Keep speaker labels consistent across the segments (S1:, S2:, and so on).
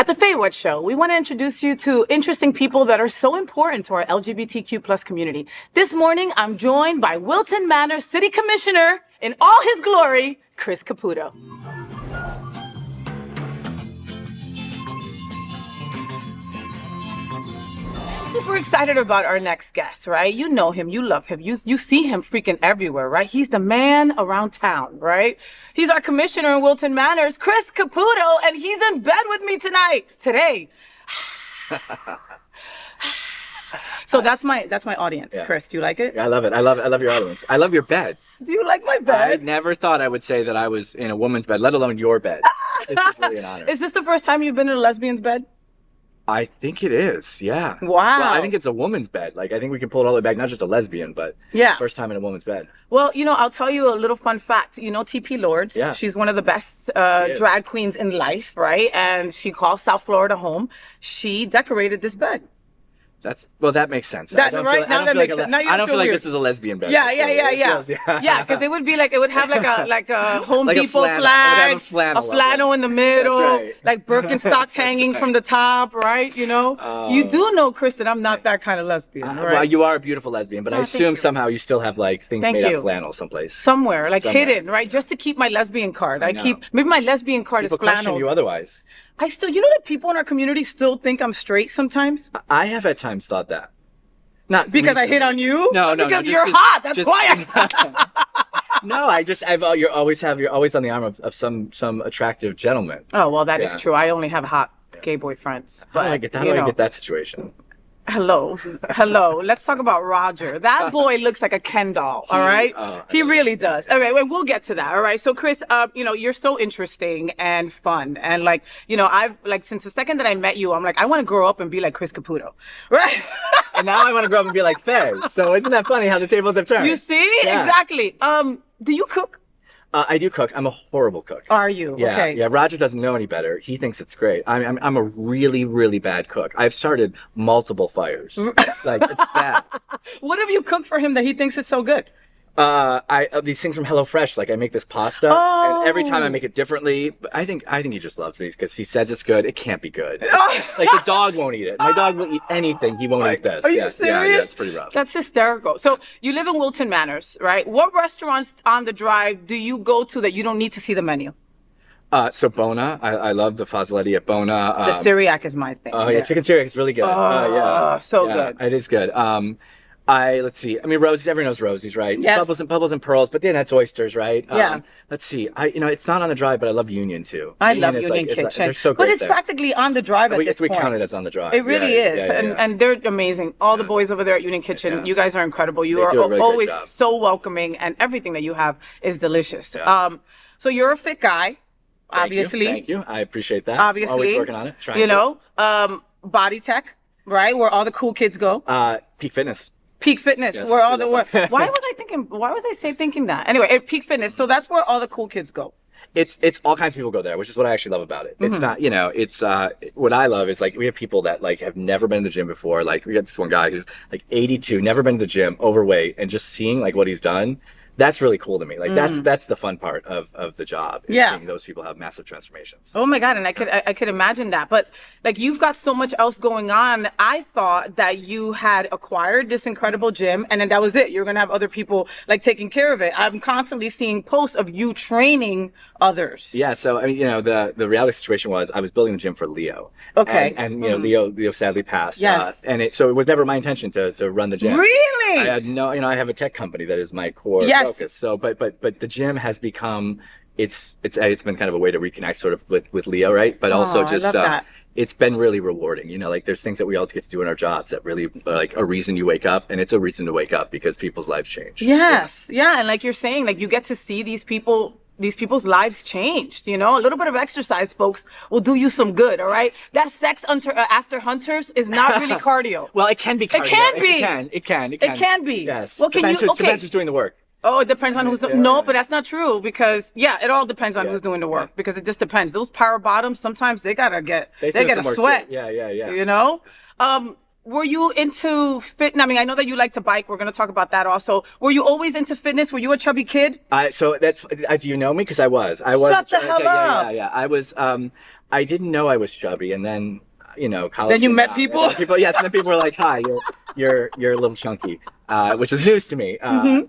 S1: At the Fayward Show, we want to introduce you to interesting people that are so important to our LGBTQ plus community. This morning, I'm joined by Wilton Manors City Commissioner in all his glory, Chris Caputo. Super excited about our next guest, right? You know him, you love him, you see him freaking everywhere, right? He's the man around town, right? He's our commissioner in Wilton Manors, Chris Caputo, and he's in bed with me today. So that's my audience. Yeah. Chris, do you like it?
S2: I love it. I love your audience. I love your bed.
S1: Do you like my bed?
S2: I never thought I would say that I was in a woman's bed, let alone your bed. This is really an honor.
S1: Is this the first time you've been in a lesbian's bed?
S2: I think it is, yeah.
S1: Wow.
S2: Well, I think it's a woman's bed. Like, I think we can pull it all the way back, not just a lesbian, but
S1: yeah,
S2: first time in a woman's bed.
S1: Well, you know, I'll tell you a little fun fact. You know TP Lords?
S2: Yeah.
S1: She's one of the best drag queens in life, right? And she calls South Florida home. She decorated this bed.
S2: That makes sense.
S1: I don't feel like
S2: this is a lesbian bed.
S1: Yeah, because it would be like, it would have like a Home
S2: like
S1: Depot
S2: a
S1: flag,
S2: a flannel
S1: in the middle,
S2: right.
S1: like Birkenstocks hanging from the top, right? You know, you do know, Chris, that I'm not that kind of lesbian, right?
S2: Well, you are a beautiful lesbian, but I assume somehow you still have like things made out of flannel someplace.
S1: Somewhere, hidden, right? Just to keep my lesbian card. Maybe my lesbian card is flannel.
S2: People question you otherwise.
S1: You know that people in our community still think I'm straight sometimes?
S2: I have at times thought that. Not
S1: because recently. I hit on you?
S2: No.
S1: Because you're hot. That's why
S2: No, you're always on the arm of some attractive gentleman.
S1: Oh, well, that is true. I only have hot gay boyfriends.
S2: But how do I get that situation?
S1: Hello. Let's talk about Roger. That boy looks like a Ken doll. All right, he really does. All right, we'll get to that. All right. So, Chris, you're so interesting and fun, and I've since the second that I met you, I'm like, I want to grow up and be like Chris Caputo, right?
S2: And now I want to grow up and be like Faye. So isn't that funny how the tables have turned?
S1: You see, exactly. Do you cook?
S2: I do cook. I'm a horrible cook.
S1: Are you?
S2: Yeah,
S1: okay.
S2: Yeah, Roger doesn't know any better. He thinks it's great. I'm a really, really bad cook. I've started multiple fires. It's bad.
S1: What have you cooked for him that he thinks is so good?
S2: These things from HelloFresh, like I make this pasta, and every time I make it differently. I think he just loves me because he says it's good. It can't be good. Like the dog won't eat it. My dog will eat anything. He won't eat this.
S1: Are you serious?
S2: Yeah, it's pretty rough.
S1: That's hysterical. So you live in Wilton Manors, right? What restaurants on the drive do you go to that you don't need to see the menu?
S2: So Bona, I love the Fazzoletti at Bona.
S1: The Syriac is my thing.
S2: Oh yeah, chicken Syriac is really good.
S1: Good.
S2: It is good. Let's see. I mean, Rosie's. Everyone knows Rosie's, right?
S1: Yes.
S2: Bubbles and pearls, but then that's oysters, right?
S1: Yeah.
S2: Let's see. It's not on the drive, but I love Union too.
S1: I love Union Kitchen.
S2: They're so great.
S1: But it's practically on the drive at this point.
S2: We count it as on the drive.
S1: It really is, and they're amazing. All the boys over there at Union Kitchen, you guys are incredible. You are always so welcoming, and everything that you have is delicious. Yeah. So you're a fit guy, obviously.
S2: Thank you. I appreciate that.
S1: Obviously,
S2: always working on it.
S1: Body tech, right? Where all the cool kids go.
S2: Peak Fitness.
S1: Peak Fitness,
S2: yes,
S1: where all the why was I thinking that? Anyway, at Peak Fitness, so that's where all the cool kids go.
S2: It's all kinds of people go there, which is what I actually love about it. It's not, it's what I love is we have people that have never been to the gym before. Like we got this one guy who's 82, never been to the gym, overweight, and just seeing what he's done. That's really cool to me. That's the fun part of the job. Is seeing those people have massive transformations.
S1: Oh my God, and I could imagine that. But you've got so much else going on. I thought that you had acquired this incredible gym, and then that was it. You're gonna have other people taking care of it. I'm constantly seeing posts of you training others.
S2: Yeah. So I mean, the reality situation was I was building the gym for Leo.
S1: Okay.
S2: And Leo sadly passed.
S1: Yes.
S2: So it was never my intention to run the gym.
S1: Really?
S2: I had I have a tech company that is my core.
S1: Yes.
S2: Focus. So, but the gym has become it's been kind of a way to reconnect sort of with Leo, right? But also just it's been really rewarding. There's things that we all get to do in our jobs that really are a reason you wake up, and it's a reason to wake up because people's lives change.
S1: Yes, yeah, and like you're saying, you get to see these people's lives changed. A little bit of exercise, folks, will do you some good. All right, that sex after hunters is not really cardio.
S2: Well, it can be cardio.
S1: It can be.
S2: It can be. Yes.
S1: Well,
S2: depends who's doing the work.
S1: Oh, it depends on who's no, but that's not true because it all depends on who's doing the work because it just depends. Those power bottoms sometimes they gotta sweat.
S2: Yeah.
S1: Were you into fitness? I mean, I know that you like to bike. We're gonna talk about that also. Were you always into fitness? Were you a chubby kid?
S2: So that's do you know me? Because I was.
S1: Shut the hell up.
S2: Yeah. I was. I didn't know I was chubby, and then college.
S1: Then you
S2: came
S1: met
S2: out,
S1: people?
S2: and then yes, and then people were like, "Hi, you're a little chunky," which was news to me.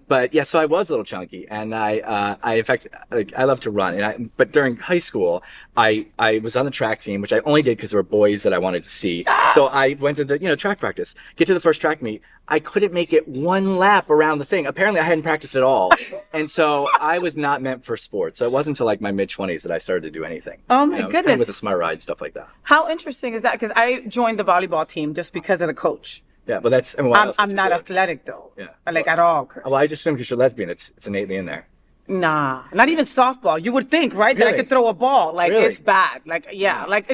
S2: But yeah, so I was a little chunky, and I in fact, like, I love to run, but during high school, I was on the track team, which I only did because there were boys that I wanted to see. So I went to the track practice. Get to the first track meet, I couldn't make it one lap around the thing. Apparently, I hadn't practiced at all, and so I was not meant for sports. So it wasn't until like my mid-20s that I started to do anything.
S1: Oh my goodness!
S2: Kind of with the smart ride stuff like that.
S1: How interesting is that? Because I joined the volleyball team just because of the coach.
S2: Yeah, but that's. I mean, what else
S1: I'm
S2: would you
S1: not
S2: do?
S1: athletic though.
S2: Yeah.
S1: Like at all, Chris.
S2: Well, I just assume because you're lesbian, it's innately in there.
S1: Nah, not even softball. You would think, right, that I
S2: Really?
S1: could throw a ball. Like,
S2: Really?
S1: it's bad. Like, yeah. Like,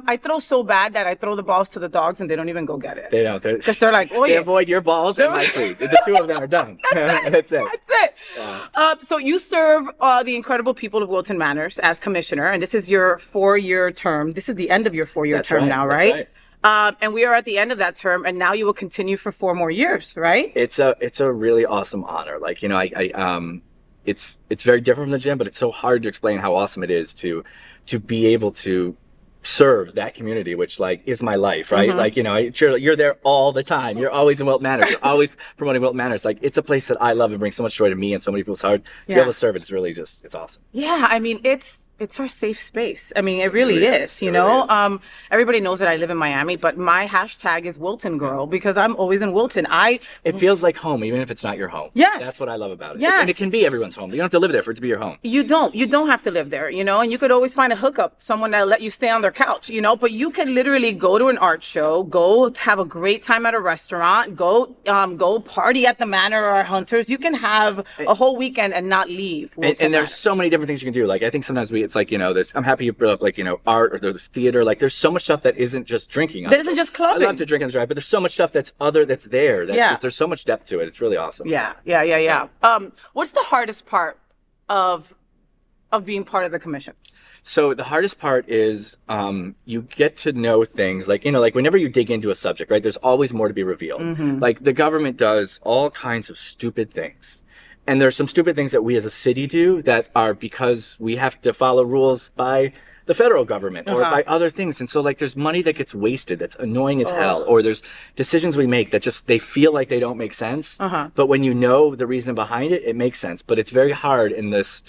S1: I throw so bad that I throw the balls to the dogs and they don't even go get it.
S2: They don't.
S1: Because they're like, oh,
S2: They
S1: yeah.
S2: avoid your balls and my food. The two of them are done. That's it.
S1: That's it. So you serve the incredible people of Wilton Manors as commissioner, and this is your 4-year term. This is the end of your 4-year
S2: That's
S1: term
S2: right.
S1: now,
S2: That's
S1: right?
S2: right.
S1: And we are at the end of that term, and now you will continue for 4 more years, right?
S2: It's a really awesome honor. Like, it's very different from the gym, but it's so hard to explain how awesome it is to be able to serve that community, which like is my life, right? Like, you're there all the time. You're always in Wilton Manors. You're always promoting Wilton Manors. Like, it's a place that I love and brings so much joy to me and so many people's heart. To be able to serve it is really it's awesome.
S1: Yeah, I mean, it's our safe space. I mean, it really is,
S2: It really is.
S1: Everybody knows that I live in Miami, but my hashtag is Wilton Girl because I'm always in Wilton.
S2: It feels like home, even if it's not your home.
S1: Yes.
S2: That's what I love about it.
S1: Yes.
S2: And it can be everyone's home. You don't have to live there for it to be your home.
S1: You don't have to live there, and you could always find a hookup, someone that'll let you stay on their couch, but you can literally go to an art show, go to have a great time at a restaurant, go party at the Manor or Hunters. You can have a whole weekend and not leave.
S2: And there's so many different things you can do. Like, I think sometimes it's like, this, I'm happy you brought up, like, art or there's theater. Like, there's so much stuff that isn't just drinking.
S1: That isn't just clubbing.
S2: I love to drink and drive, but there's so much stuff that's there. There's so much depth to it. It's really awesome.
S1: Yeah. What's the hardest part of being part of the commission?
S2: So the hardest part is you get to know things like whenever you dig into a subject, right? There's always more to be revealed. Like, the government does all kinds of stupid things. And there's some stupid things that we as a city do that are because we have to follow rules by the federal government or by other things. And so, like, there's money that gets wasted that's annoying as hell, or there's decisions we make that just, they feel like they don't make sense. But when you know the reason behind it, it makes sense. But it's very hard in this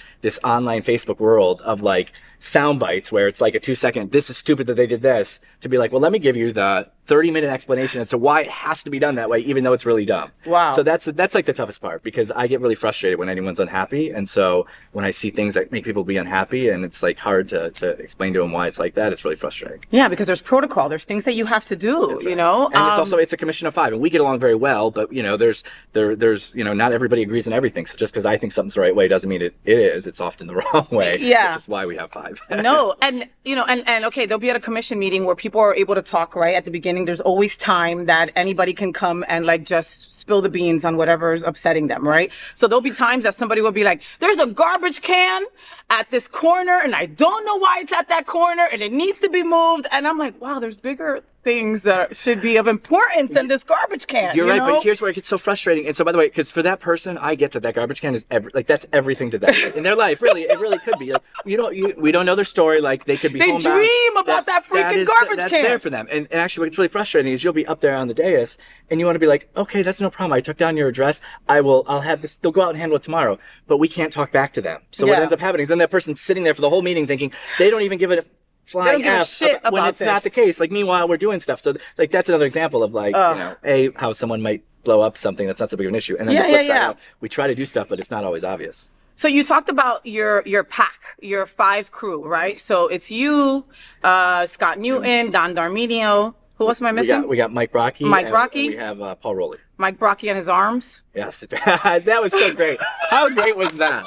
S2: online Facebook world of like sound bites where it's like a 2-second, this is stupid that they did this, to be like, well, let me give you the 30-minute explanation as to why it has to be done that way, even though it's really dumb.
S1: Wow.
S2: So that's like the toughest part, because I get really frustrated when anyone's unhappy. And so when I see things that make people be unhappy and it's like hard to explain to them why it's like that, it's really frustrating.
S1: Yeah, because there's protocol. There's things that you have to do,
S2: That's right.
S1: And
S2: it's a commission of 5, and we get along very well, but there's not everybody agrees on everything. So just because I think something's the right way doesn't mean it is. It's often the wrong way.
S1: Yeah.
S2: Which is why we have 5.
S1: No, and okay, they'll be at a commission meeting where people are able to talk right at the beginning. There's always time that anybody can come and like just spill the beans on whatever's upsetting them, right? So there'll be times that somebody will be like, there's a garbage can at this corner and I don't know why it's at that corner and it needs to be moved. And I'm like, wow, there's bigger things that should be of importance than this garbage can.
S2: You're right, but here's where it gets so frustrating. And so, by the way, because for that person, I get that garbage can is that's everything to them in their life. Really, it really could be. Like, we don't know their story. Like, they could be homebound.
S1: They dream about that freaking garbage
S2: that's
S1: can.
S2: There for them. And actually, what's really frustrating is you'll be up there on the dais, and you want to be like, okay, that's no problem. I took down your address. I'll have this. They'll go out and handle it tomorrow. But we can't talk back to them. So what ends up happening is then that person's sitting there for the whole meeting thinking they don't even give it a flying
S1: they don't give a shit about
S2: when it's
S1: this.
S2: not the case. Like, meanwhile, we're doing stuff. So like, that's another example of like, how someone might blow up something that's not so big of an issue. And then the flip side, we try to do stuff, but it's not always obvious.
S1: So you talked about your pack, your 5 crew, right? So it's you, Scott Newton, Don Darminio. Who else am I missing?
S2: We got Mike Brocky. We have Paul Rowley.
S1: Mike Brocky and his arms.
S2: Yes, that was so great. How great was that?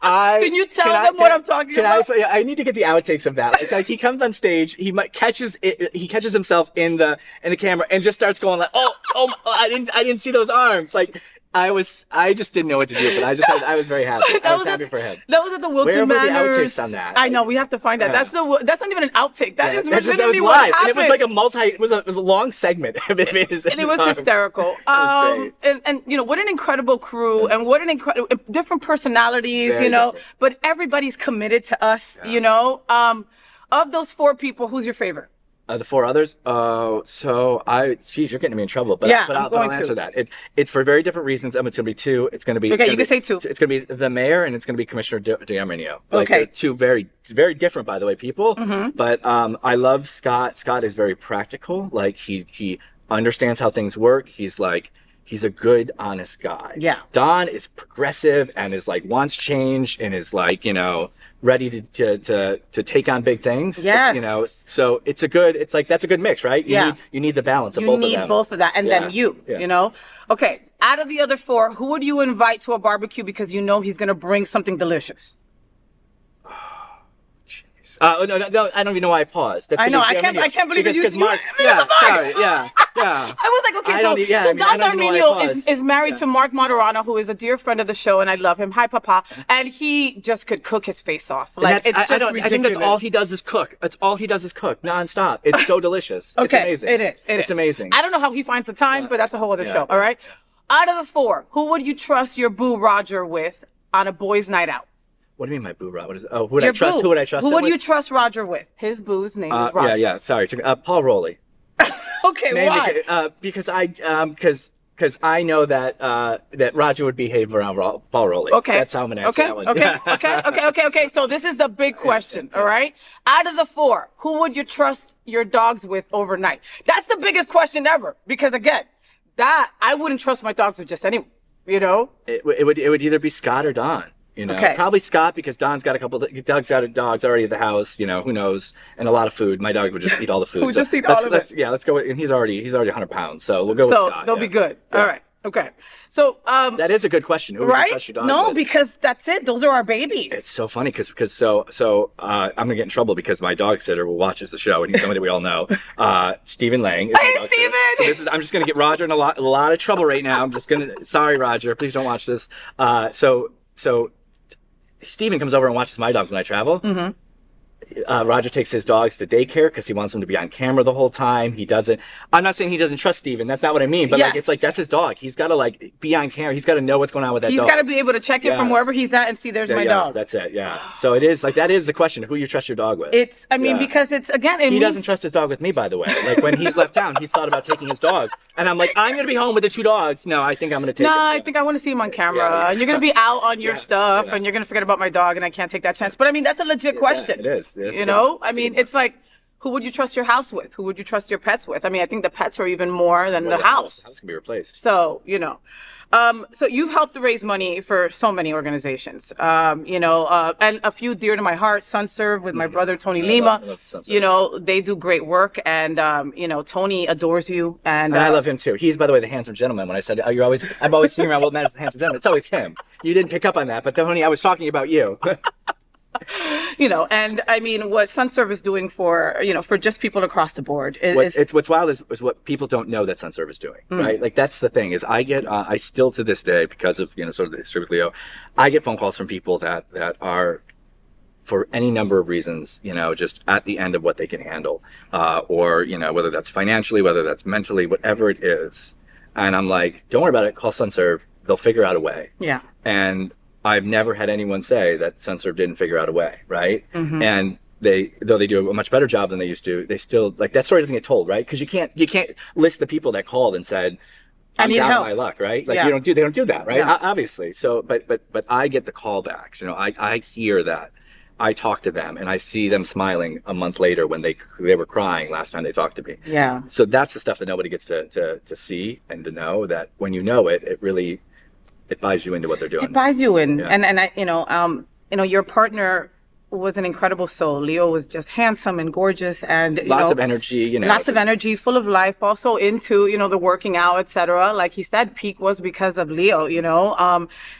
S1: Can you tell them what I'm talking about?
S2: I need to get the outtakes of that. It's like he comes on stage, he catches himself in the camera and just starts going like, oh, I didn't see those arms. Like, I just didn't know what to do, but I was very happy. I was happy for him.
S1: That was at the Wilton Manors.
S2: Where were the outtakes on that?
S1: I know, we have to find that. That's not even an outtake. That is literally what
S2: live.
S1: happened.
S2: And it was like it was a long segment of it.
S1: And it was hysterical.
S2: It was great.
S1: And what an incredible crew, and what an incredible different personalities,
S2: Very different.
S1: but everybody's committed to us, Of those 4 people, who's your favorite?
S2: The 4 others. Geez, you're getting me in trouble. But
S1: Yeah,
S2: I'll answer that. It's for very different reasons. It's going to be 2. It's going to be
S1: okay. You can say 2.
S2: It's going to be the mayor and it's going to be Commissioner D'Amarino. Like,
S1: okay.
S2: They're 2 very, very different, by the way, people. But I love Scott. Scott is very practical. Like he understands how things work. He's a good, honest guy.
S1: Yeah.
S2: Don is progressive and is like wants change and is like, ready to take on big things.
S1: Yes.
S2: So that's a good mix, right? You need the balance of both of them.
S1: You need both of that. And then Okay. Out of the other 4, who would you invite to a barbecue because he's going to bring something delicious?
S2: No, I don't even know why I paused.
S1: I know. I can't believe you used
S2: Mark. Yeah, sorry. Yeah.
S1: I was like, okay, so Don D'Amarino is married to Mark Moderano, who is a dear friend of the show, and I love him. Hi, Papa. And he just could cook his face off. Like, it's just ridiculous.
S2: I think that's all he does is cook. That's all he does is cook nonstop. It's so delicious.
S1: Okay,
S2: it's amazing.
S1: It's
S2: amazing.
S1: I don't know how he finds the time, but that's a whole other show. All right. Out of the 4, who would you trust your boo Roger with on a boys' night out?
S2: What do you mean my boo, Roger? Who would I trust? Who would I trust?
S1: Who would you trust Roger with? His boo's name is Roger.
S2: Yeah. Sorry. Paul Rowley.
S1: Okay, why?
S2: Because I know that Roger would behave around Paul Rowley.
S1: Okay.
S2: That's how I'm going to answer that one.
S1: Okay. So this is the big question, all right? Out of the 4, who would you trust your dogs with overnight? That's the biggest question ever. Because again, I wouldn't trust my dogs with just anyone,
S2: It would either be Scott or Don. Probably Scott because Doug's got dogs already at the house, who knows, and a lot of food. My dog would just eat all the food.
S1: Just eat all of it.
S2: Yeah, let's go. And he's already 100 pounds, so we'll go with Scott.
S1: So they'll be good. Yeah. All right. Okay. So
S2: that is a good question. Who would you trust your dog with?
S1: Because that's it. Those are our babies.
S2: It's so funny because I'm gonna get in trouble because my dog sitter watches the show and he's somebody we all know. Stephen Lang.
S1: Hey, Stephen.
S2: So I'm just gonna get Roger in a lot of trouble right now. Sorry, Roger. Please don't watch this. So Steven comes over and watches my dogs when I travel. Roger takes his dogs to daycare because he wants them to be on camera the whole time. I'm not saying he doesn't trust Steven. That's not what I mean. But that's his dog. He's got to be on camera. He's got to know what's going on with that dog.
S1: He's got to be able to check it from wherever he's at and see there's my dog.
S2: That's it. Yeah. So it is that is the question of who you trust your dog with.
S1: Because it's again.
S2: He doesn't trust his dog with me, by the way. Like when he's left town, he's thought about taking his dog, and I'm like, I'm going to be home with the 2 dogs. No, I think I'm going to take.
S1: No, I think I want to see him on camera. And you're going to be out on your stuff, and you're going to forget about my dog, and I can't take that chance. But that's a legit question.
S2: It is.
S1: It's like, who would you trust your house with? Who would you trust your pets with? I think the pets are even more than the house.
S2: The house can be replaced.
S1: So, so you've helped to raise money for so many organizations, and a few dear to my heart. SunServe with my brother, Tony Lima.
S2: I love SunServe.
S1: They do great work. And, Tony adores you. And
S2: I love him too. He's, by the way, the handsome gentleman. When I said, I've always seen around Wilton Manors the handsome gentleman. It's always him. You didn't pick up on that, but Tony, I was talking about you.
S1: And what SunServe is doing for just people across the board
S2: what's wild is what people don't know that SunServe is doing, right? Like that's the thing is I still to this day, because of sort of the history with Leo, I get phone calls from people that are, for any number of reasons, just at the end of what they can handle, or whether that's financially, whether that's mentally, whatever it is, and I'm like, don't worry about it, call SunServe, they'll figure out a way.
S1: Yeah.
S2: And I've never had anyone say that SunServe didn't figure out a way, right? And though they do a much better job than they used to, they still, like, that story doesn't get told, right? Because you can't list the people that called and said, I'm down on my luck, right? Like they don't do that, right? Yeah. Obviously. So, but I get the callbacks. I hear that. I talk to them and I see them smiling a month later when they were crying last time they talked to me.
S1: Yeah.
S2: So that's the stuff that nobody gets to see and to know, that when you know it, it really, it buys you into what they're doing.
S1: It buys you in. Yeah. And I, your partner was an incredible soul. Leo was just handsome and gorgeous and
S2: lots of energy,
S1: lots of energy, full of life, also into, the working out, etc. Like he said, peak was because of Leo,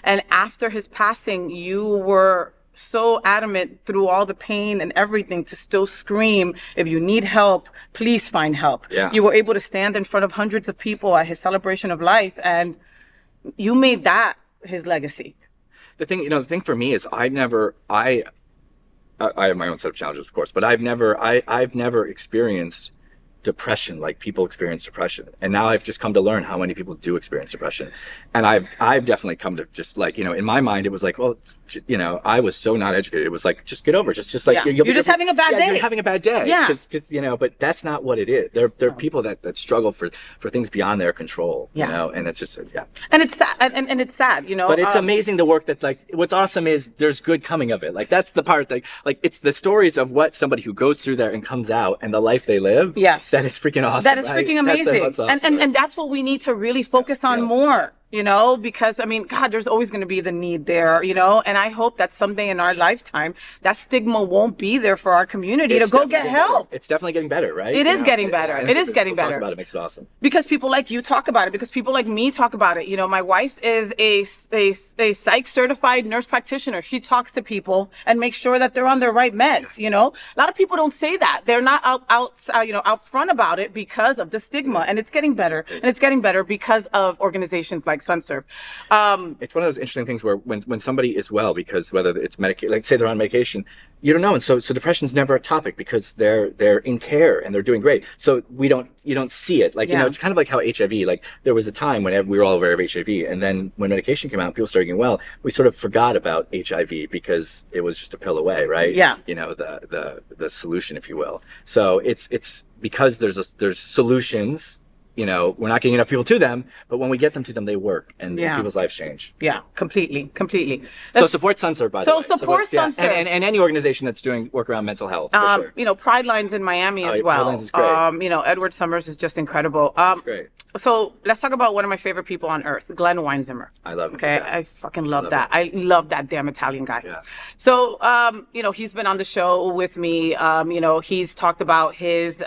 S1: and after his passing, you were so adamant through all the pain and everything to still scream, if you need help, please find help.
S2: Yeah.
S1: You were able to stand in front of hundreds of people at his celebration of life, and you made that his legacy.
S2: The thing for me is I have my own set of challenges, of course, but I've never experienced depression like people experience depression. And now I've just come to learn how many people do experience depression. And I've definitely come to just, like, in my mind, it was like, well, you know, I was so not educated. It was like, just get over it. Just like,
S1: you're just having a bad day.
S2: You're having a bad day.
S1: Yeah.
S2: Because, you know, but that's not what it is. There are people that struggle for things beyond their control, you know, and it's just,
S1: And it's sad, and it's sad, you know.
S2: But it's amazing the work that, like, what's awesome is there's good coming of it. Like, that's the part that, like, it's the stories of what somebody who goes through there and comes out and the life they live.
S1: Yes.
S2: That is freaking awesome.
S1: That is freaking amazing.
S2: That's awesome,
S1: and that's what we need to really focus on more. You know, because I mean, God, there's always going to be the need there, you know, and I hope that someday in our lifetime, that stigma won't be there for our community to go get help.
S2: It's definitely getting better, right?
S1: It is getting better. It is getting better.
S2: Talk about it makes it awesome.
S1: Because people like you talk about it, because people like me talk about it. You know, my wife is a psych certified nurse practitioner. She talks to people and makes sure that they're on their right meds. You know, a lot of people don't say that. They're not out front about it because of the stigma, and it's getting better. And it's getting better because of organizations like Sunsurf.
S2: It's one of those interesting things where when somebody is well, because whether it's medication, like say they're on medication, you don't know, and so depression's never a topic because they're in care and they're doing great. So you don't see it. Like, you know, it's kind of like how HIV, like there was a time when we were all aware of HIV, and then when medication came out, people started getting well, we sort of forgot about HIV because it was just a pill away, right?
S1: Yeah.
S2: You know, the solution, if you will. So it's because there's solutions. You know, we're not getting enough people to them, but when we get them to them, they work, and people's lives change.
S1: Yeah, completely.
S2: So support Sunsurf, by the way.
S1: So support Sunsurf.
S2: And any organization that's doing work around mental health, for sure.
S1: You know, Pride Line's in Miami as well.
S2: Pride Line's is great.
S1: You know, Edward Summers is just incredible.
S2: That's great.
S1: So let's talk about one of my favorite people on earth, Glenn Weinzimmer.
S2: I love him.
S1: Okay, I fucking love that. I love that damn Italian guy.
S2: Yeah.
S1: So, you know, he's been on the show with me. You know, he's talked about his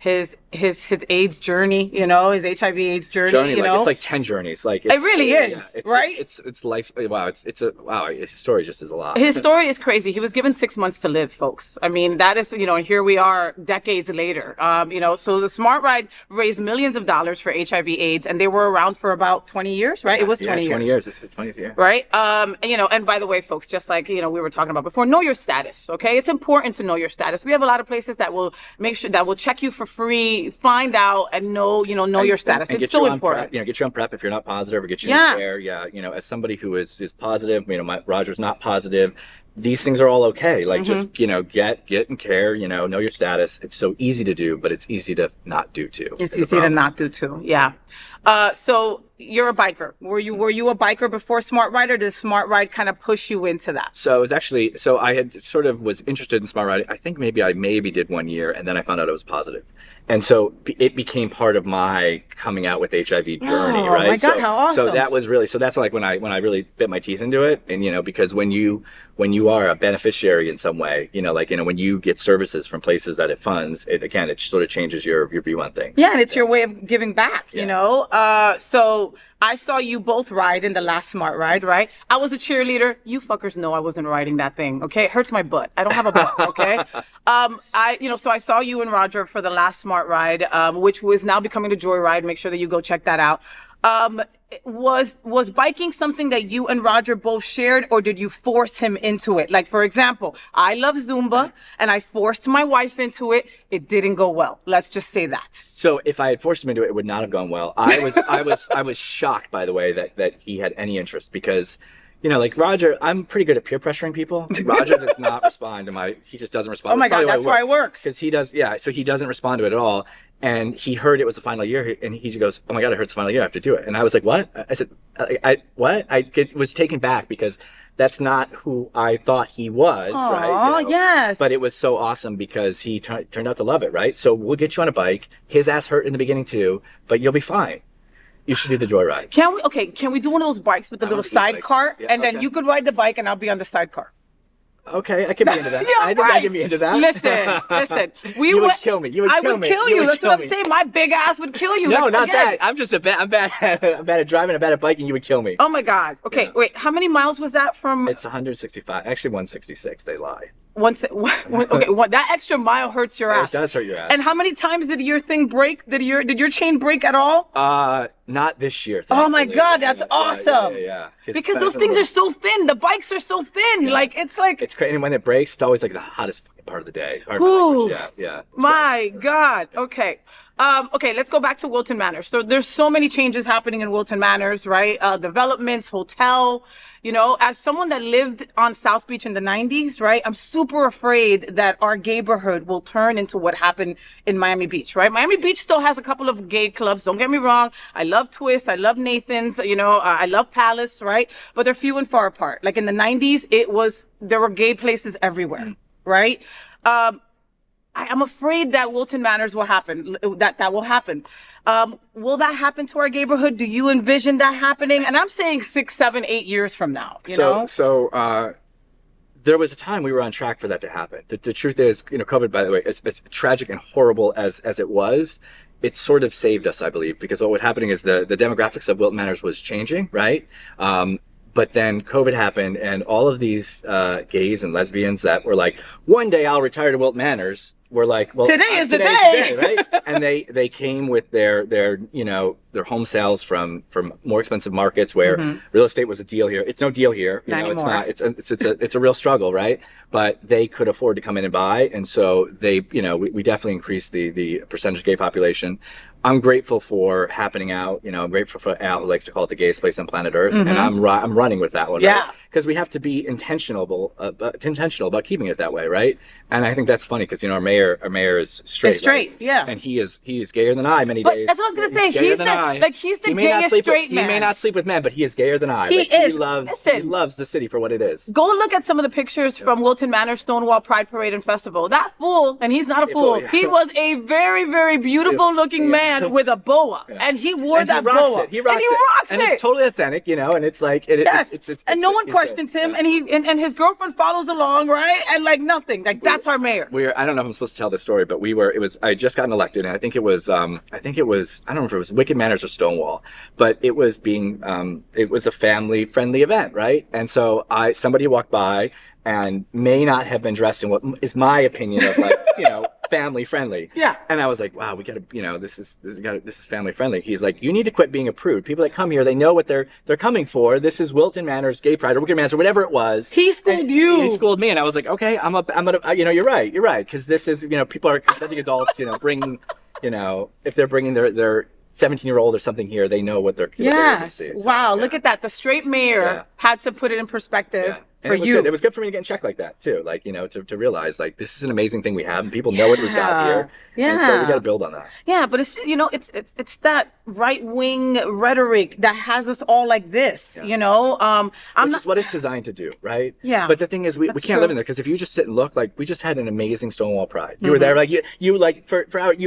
S1: AIDS journey. You know, his HIV/AIDS journey. You know,
S2: it's like 10 journeys. Like
S1: it really is, right?
S2: It's life. Wow, his story just is a lot.
S1: His story is crazy. He was given 6 months to live, folks. I mean, that is, you know, and here we are decades later. You know, so the Smart Ride raised millions of dollars for HIV/AIDS, and they were around for about 20 years, right? It was 20 years.
S2: 20 years. It's the 20th year.
S1: Right? You know, and by the way, folks, just like, you know, we were talking about before, know your status, okay? It's important to know your status. We have a lot of places that will make sure that will check you for free, find out and know your status. It's so important.
S2: You know, get you on PrEP if you're not positive, or get you in care. Yeah. You know, as somebody who is positive, you know, Roger's not positive. These things are all okay. Like, just, you know, get in care, you know your status. It's so easy to do, but it's easy to not do too.
S1: It's easy to not do too. Yeah. So you're a biker. Were you a biker before Smart Ride, or did Smart Ride kind of push you into that?
S2: So it was actually, I had sort of was interested in Smart Ride. I think maybe I did 1 year, and then I found out I was positive. And so it became part of my coming out with HIV journey, right?
S1: Oh my God, how awesome.
S2: So that was really, that's like when I really bit my teeth into it. And, you know, because when you are a beneficiary in some way, you know, like, you know, when you get services from places that it funds, it sort of changes your view on things.
S1: Yeah, and it's your way of giving back, you know? So I saw you both ride in the last Smart Ride, right? I was a cheerleader. You fuckers know I wasn't riding that thing, okay? It hurts my butt. I don't have a butt, okay? So I saw you and Roger for the last Smart Ride, which was now becoming the Joy Ride. Make sure that you go check that out. Was biking something that you and Roger both shared, or did you force him into it? Like, for example, I love Zumba and I forced my wife into it. It didn't go well. Let's just say that. So
S2: if I had forced him into it, it would not have gone well. I was shocked, by the way, that he had any interest, because, you know, like Roger, I'm pretty good at peer pressuring people. Roger does not respond to he just doesn't respond.
S1: Oh my God, that's why it works.
S2: Because he does, so he doesn't respond to it at all. And he heard it was the final year, and he just goes, "Oh my God, I heard it's the final year. I have to do it." And I was like, "What?" I said, "What?" I was taken back, because that's not who I thought he was, right?
S1: Oh, yes.
S2: But it was so awesome because he turned out to love it, right? So we'll get you on a bike. His ass hurt in the beginning too, but you'll be fine. You should do the Joyride.
S1: Can we do one of those bikes with the little sidecar? And then you could ride the bike and I'll be on the sidecar.
S2: Okay, I could be into that. I think I could be into that.
S1: Listen.
S2: You would kill me.
S1: I would kill you. That's what I'm saying. My big ass would kill you.
S2: No, not that. I'm just I'm bad at driving, I'm bad at biking. You would kill me.
S1: Oh my God. Okay, wait. How many miles was that from?
S2: It's 165. Actually, 166. They lie.
S1: That extra mile hurts your ass.
S2: It does hurt your ass.
S1: And how many times did your thing break? Did your chain break at all?
S2: Not this year.
S1: Oh my God, that's awesome.
S2: Yeah.
S1: Because those things are so thin. The bikes are so thin. Yeah. Like it's
S2: crazy. And when it breaks, it's always like the hottest fucking part of the day. Part of my language. Yeah.
S1: My God. Okay. Okay, let's go back to Wilton Manors. So there's so many changes happening in Wilton Manors, right? Developments, hotel. You know, as someone that lived on South Beach in the 90s, right? I'm super afraid that our gayborhood will turn into what happened in Miami Beach, right? Miami Beach still has a couple of gay clubs. Don't get me wrong. I love Twist. I love Nathan's. You know, I love Palace, right? But they're few and far apart. Like in the 90s, there were gay places everywhere, right? I'm afraid that Wilton Manors will happen. That will happen. Will that happen to our gayborhood? Do you envision that happening? And I'm saying 6, 7, 8 years from now. You know?
S2: So there was a time we were on track for that to happen. The truth is, you know, COVID, by the way, as tragic and horrible as it was, it sort of saved us, I believe, because what was happening is the demographics of Wilton Manors was changing, right? But then COVID happened, and all of these gays and lesbians that were like, one day I'll retire to Wilton Manors, were like, well,
S1: today is the day,
S2: right? And they came with their you know, their home sales from more expensive markets where real estate was a deal here. It's no deal here. You know,
S1: anymore.
S2: It's not. It's a real struggle, right? But they could afford to come in and buy, and so they, you know, we definitely increased the percentage of gay population. I'm grateful for happening out. You know, I'm grateful for Al, who likes to call it the gayest place on planet Earth, and I'm running with that one.
S1: Yeah.
S2: Because we have to be intentional about keeping it that way, right? And I think that's funny because, you know, our mayor is straight.
S1: It's straight,
S2: right?
S1: yeah.
S2: And he is gayer than I many days.
S1: That's what I was gonna say. He's the gayest straight man.
S2: He may not sleep with men, but he is gayer than I.
S1: He is.
S2: He loves the city for what it is.
S1: Go look at some of the pictures from Wilton Manor Stonewall Pride Parade and Festival. That fool, and he's not a fool.
S2: Yeah.
S1: He was a very, very beautiful looking man with a boa, and he wore that boa.
S2: He rocks it. And it's totally authentic, you know. And it's like
S1: and no one questions him, and his girlfriend follows along, right? And like nothing, like that's our mayor.
S2: I don't know if I'm supposed to tell this story, but I had just gotten elected, and I don't know if it was Wicked Manors or Stonewall, but it was it was a family friendly event, right? And so somebody walked by and may not have been dressed in what is my opinion of, like, you know, family friendly.
S1: Yeah.
S2: And I was like, wow, we gotta, you know, this is family friendly. He's like, you need to quit being a prude. People that come here, they know what they're coming for. This is Wilton Manors Gay Pride or Wicked Manors or whatever it was.
S1: He schooled you.
S2: He schooled me, and I was like, okay, I'm gonna, you know, you're right, because this is, you know, people are consenting adults, you know, bringing, you know, if they're bringing their 17-year-old or something here, they know what they're.
S1: Yes.
S2: So,
S1: wow. Look at that. The straight mayor had to put it in perspective.
S2: Yeah. And it was good for me to get in check like that too. Like, you know, to realize like this is an amazing thing we have, and people know what we've got here. Yeah. And so we got to build on that.
S1: Yeah, but it's, you know, it's that right wing rhetoric that has us all like this. You know,
S2: which is what it's designed to do, right?
S1: Yeah.
S2: But the thing is, we can't live in there, because if you just sit and look, like we just had an amazing Stonewall Pride. You were there, like you like for hours.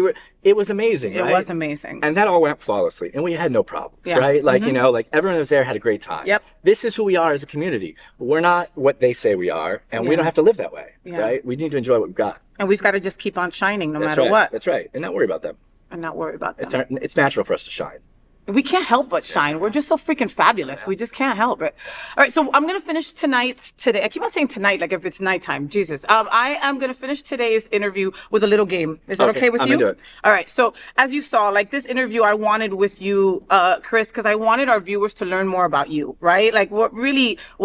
S2: It was amazing.
S1: It
S2: right?
S1: was amazing.
S2: And that all went flawlessly, and we had no problems, right? Like, you know, like everyone that was there had a great time.
S1: Yep.
S2: This is who we are as a community. We're not what they say we are, and we don't have to live that way, right? We need to enjoy what we've got.
S1: And we've got to just keep on shining no matter
S2: right.
S1: what.
S2: That's right. And not worry about them.
S1: And not worry about them.
S2: It's natural for us to shine.
S1: We can't help but shine. We're just so freaking fabulous. We just can't help it. All right, so I'm going to finish today. I keep on saying tonight like if it's nighttime. Jesus. I am going to finish today's interview with a little game. Is that okay with you?
S2: I'm into it.
S1: All right, so as you saw, like this interview I wanted with you, Chris, because I wanted our viewers to learn more about you, right? Like what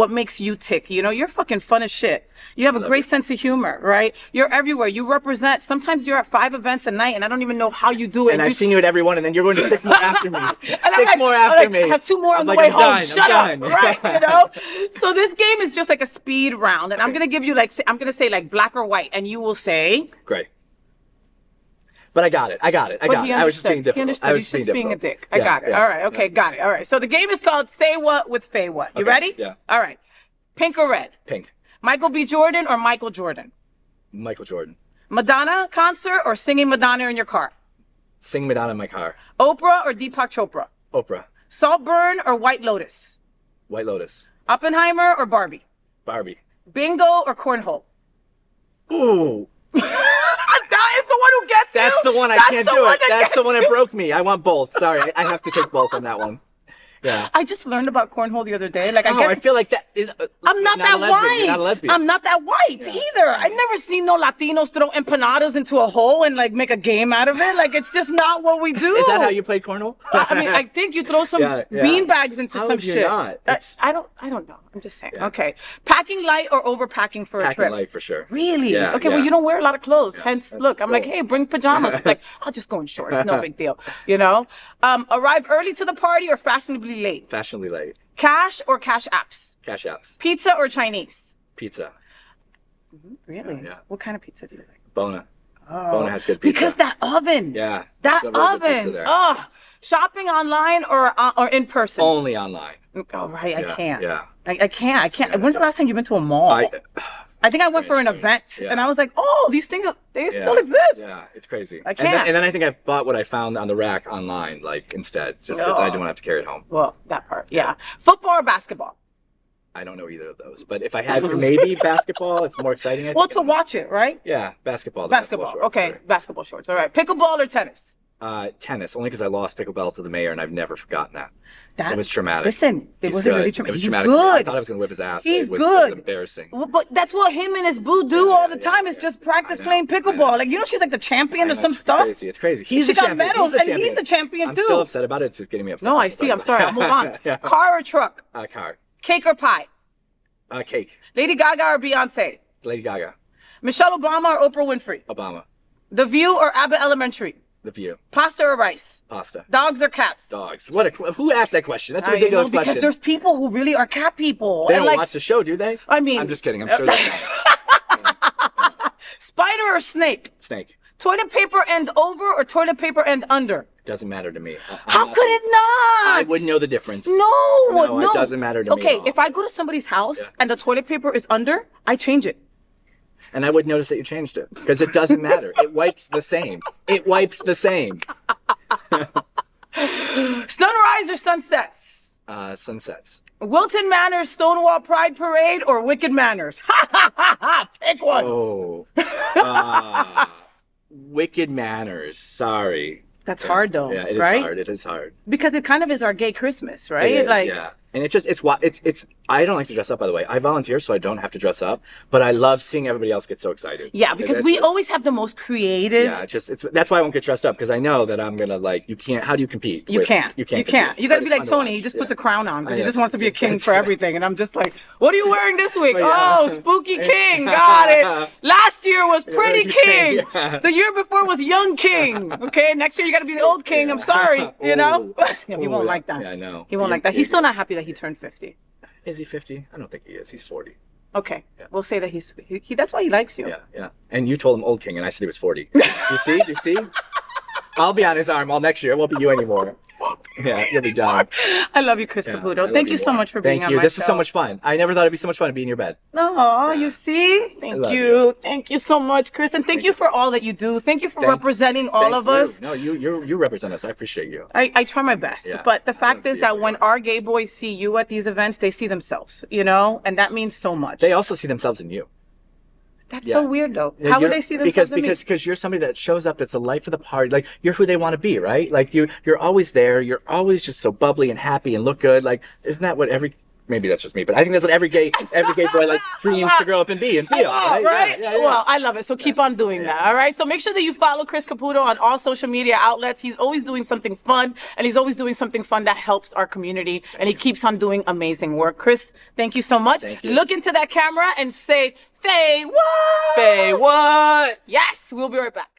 S1: makes you tick. You know, you're fucking fun as shit. You have a great sense of humor, right? You're everywhere. You represent. Sometimes you're at 5 events a night, and I don't even know how you do it.
S2: And I've seen you at every one, and then you're going to 6 more after me.
S1: Me. I have 2 more on the way home. Shut up, right? You know. So this game is just like a speed round, and I'm gonna give you I'm gonna say like black or white, and you will say.
S2: Great. But I got it. I was just being difficult.
S1: He understood. He's just being a dick. I got it. All right. Okay. Got it. All right. So the game is called Say What with Faye What. You ready?
S2: Yeah.
S1: All right. Pink or red?
S2: Pink.
S1: Michael B. Jordan or Michael Jordan?
S2: Michael Jordan.
S1: Madonna concert or singing Madonna in your car?
S2: Sing Madonna in my car.
S1: Oprah or Deepak Chopra?
S2: Oprah.
S1: Saltburn or White Lotus?
S2: White Lotus.
S1: Oppenheimer or Barbie?
S2: Barbie.
S1: Bingo or cornhole?
S2: Ooh.
S1: That is the one who gets
S2: That's
S1: you?
S2: the one I can't do it. That's the one that broke me. I want both. Sorry, I have to take both on that one. Yeah.
S1: I just learned about cornhole the other day. Like, I
S2: Oh,
S1: guess
S2: I feel like that.
S1: I'm not that white.
S2: You're not a lesbian.
S1: I'm not that white either. I've never seen no Latinos throw empanadas into a hole and like make a game out of it. Like, it's just not what we do.
S2: Is that how you played cornhole?
S1: I mean, I think you throw some bean bags into
S2: How
S1: some
S2: have you
S1: shit.
S2: not?
S1: I don't know. I'm just saying. Okay. Packing light or overpacking for a trip?
S2: Packing light for sure.
S1: Really?
S2: Yeah,
S1: Okay,
S2: yeah.
S1: well, you don't wear a lot of clothes.
S2: Yeah,
S1: Hence,
S2: that's
S1: look, I'm like,
S2: cool.
S1: hey, bring pajamas. It's like, I'll just go in shorts. No big deal. You know? Arrive early to the party or fashionably late?
S2: Fashionably late.
S1: Cash or cash apps?
S2: Cash apps.
S1: Pizza or Chinese?
S2: Pizza.
S1: Really?
S2: Yeah.
S1: What kind of pizza do you like?
S2: Bona.
S1: Oh,
S2: Bona has good pizza.
S1: because that oven.
S2: Yeah.
S1: That
S2: Still really good pizza
S1: oven.
S2: there.
S1: Oh, shopping online or in person?
S2: Only online.
S1: Oh, right. I
S2: Yeah,
S1: can't.
S2: yeah.
S1: I can't. When's the last time you've been to a mall? I think I went for an
S2: Strange.
S1: event
S2: Yeah.
S1: and I was like, oh, these things, they still exist.
S2: Yeah, it's crazy.
S1: I can't.
S2: And then I think I bought what I found on the rack online, like instead, just because I didn't want to have to carry it home.
S1: Well, that part. Yeah. Football or basketball?
S2: I don't know either of those, but if I had to, maybe basketball, it's more exciting. I
S1: Well,
S2: think.
S1: to watch it, right?
S2: Yeah, basketball. the
S1: Basketball.
S2: shorts,
S1: Okay.
S2: sorry.
S1: Basketball shorts. All right. Pickleball or tennis?
S2: Tennis, only because I lost pickleball to the mayor, and I've never forgotten that.
S1: That
S2: It was traumatic.
S1: Listen, it
S2: He's
S1: wasn't
S2: good.
S1: really
S2: It
S1: traumatic.
S2: was
S1: He's
S2: traumatic. for me. I
S1: good.
S2: thought I was going to whip his ass.
S1: He's
S2: It was
S1: good.
S2: embarrassing.
S1: Well, but that's what him and his boo do all the time. Is just practice
S2: I know,
S1: playing
S2: I know.
S1: pickleball. Like, you know, she's like the champion or some
S2: It's
S1: stuff.
S2: Crazy. It's crazy.
S1: She
S2: He's the
S1: got
S2: champion.
S1: medals,
S2: He's the
S1: and he's
S2: champion.
S1: the champion
S2: I'm
S1: too.
S2: still upset about it. It's just getting me upset.
S1: No, I see. I'm sorry. I'll move on.
S2: Yeah.
S1: Car or truck?
S2: Car.
S1: Cake or pie?
S2: Cake.
S1: Lady Gaga or Beyonce?
S2: Lady Gaga.
S1: Michelle Obama or Oprah Winfrey?
S2: Obama.
S1: The View or Abbott Elementary?
S2: The View.
S1: Pasta or rice?
S2: Pasta.
S1: Dogs or cats?
S2: Dogs. Who asked that question? That's a
S1: You know,
S2: ridiculous
S1: because
S2: question.
S1: there's people who really are cat people.
S2: They
S1: and
S2: don't
S1: like,
S2: watch the show, do they?
S1: I mean,
S2: I'm just kidding. I'm sure they do.
S1: spider or snake?
S2: Snake.
S1: Toilet paper end over or toilet paper end under?
S2: Doesn't matter to me.
S1: How could it not?
S2: I wouldn't know the difference.
S1: No,
S2: it doesn't matter to me.
S1: Okay,
S2: at all.
S1: if I go to somebody's house and the toilet paper is under, I change it.
S2: And I wouldn't notice that you changed it because it doesn't matter. It wipes the same. It wipes the same.
S1: Sunrise or sunsets?
S2: Sunsets.
S1: Wilton Manors Stonewall Pride Parade or Wicked Manners? Ha ha ha ha! Pick one.
S2: Oh. Wicked Manners. Sorry.
S1: That's hard though,
S2: Yeah, it is
S1: right?
S2: hard. It is hard.
S1: Because it kind of is our gay Christmas, right?
S2: It is,
S1: like,
S2: yeah. And it's I don't like to dress up, by the way. I volunteer, so I don't have to dress up. But I love seeing everybody else get so excited.
S1: yeah, because we always have the most creative.
S2: Yeah, that's why I won't get dressed up because I know that I'm gonna you can't. How do you compete?
S1: You can't.
S2: You can't.
S1: You got to
S2: But
S1: be
S2: it's
S1: like
S2: fun to
S1: Tony.
S2: watch.
S1: He just
S2: Yeah.
S1: puts a crown on because he
S2: Yes,
S1: just wants to be a king
S2: that's
S1: for
S2: right.
S1: everything. And I'm just like, what are you wearing this week?
S2: Yeah.
S1: Oh, spooky king. Got it. Last year was pretty
S2: was king,
S1: king.
S2: yes.
S1: The year before was young king. Okay, next year you got to be the old king. I'm sorry. You know? Yeah, he won't like that.
S2: Yeah, I know.
S1: He won't like that. He's still not happy that he turned 50.
S2: Is he 50? I don't think he is. He's 40.
S1: Okay, we'll say that he's that's why he likes you.
S2: Yeah, yeah. And you told him old king, and I said he was 40. Do you see? Do you see? I'll be on his arm all next year. It won't be you anymore. Yeah, you'll be done.
S1: I love you, Chris
S2: Yeah, I
S1: Caputo.
S2: love
S1: Thank you so
S2: more.
S1: much for being
S2: Thank
S1: on
S2: you.
S1: my
S2: This
S1: show.
S2: is so much fun. I never thought it'd be so much fun to be in your bed.
S1: No, you see? Thank
S2: love
S1: you. Thank you so much, Chris. And thank you for all that you do. Thank you for representing all
S2: Thank
S1: of
S2: you.
S1: us.
S2: No, you represent us. I appreciate you.
S1: I try my best.
S2: Yeah,
S1: But the
S2: I
S1: fact
S2: love
S1: is
S2: you.
S1: that when our gay boys see you at these events, they see themselves, you know? And that means so much.
S2: They also see themselves in you.
S1: That's
S2: yeah.
S1: so weird, though.
S2: Yeah,
S1: How would
S2: you're-
S1: they see themselves in me?
S2: because you're somebody that shows up. That's the life of the party. Like you're who they want to be, right? Like you're always there. You're always just so bubbly and happy and look good. Like isn't that what maybe that's just me, but I think that's what every gay boy like dreams to grow up and be and feel, right?
S1: Right?
S2: Yeah, yeah, yeah.
S1: Well, I love it. So keep on doing that. All right. So make sure that you follow Chris Caputo on all social media outlets. He's always doing something fun, and he's always doing something fun that helps our community. And he keeps on doing amazing work. Chris, thank you so much.
S2: Thank you.
S1: Look into that camera and say, Faye, what?
S2: Faye, what?
S1: Yes. We'll be right back.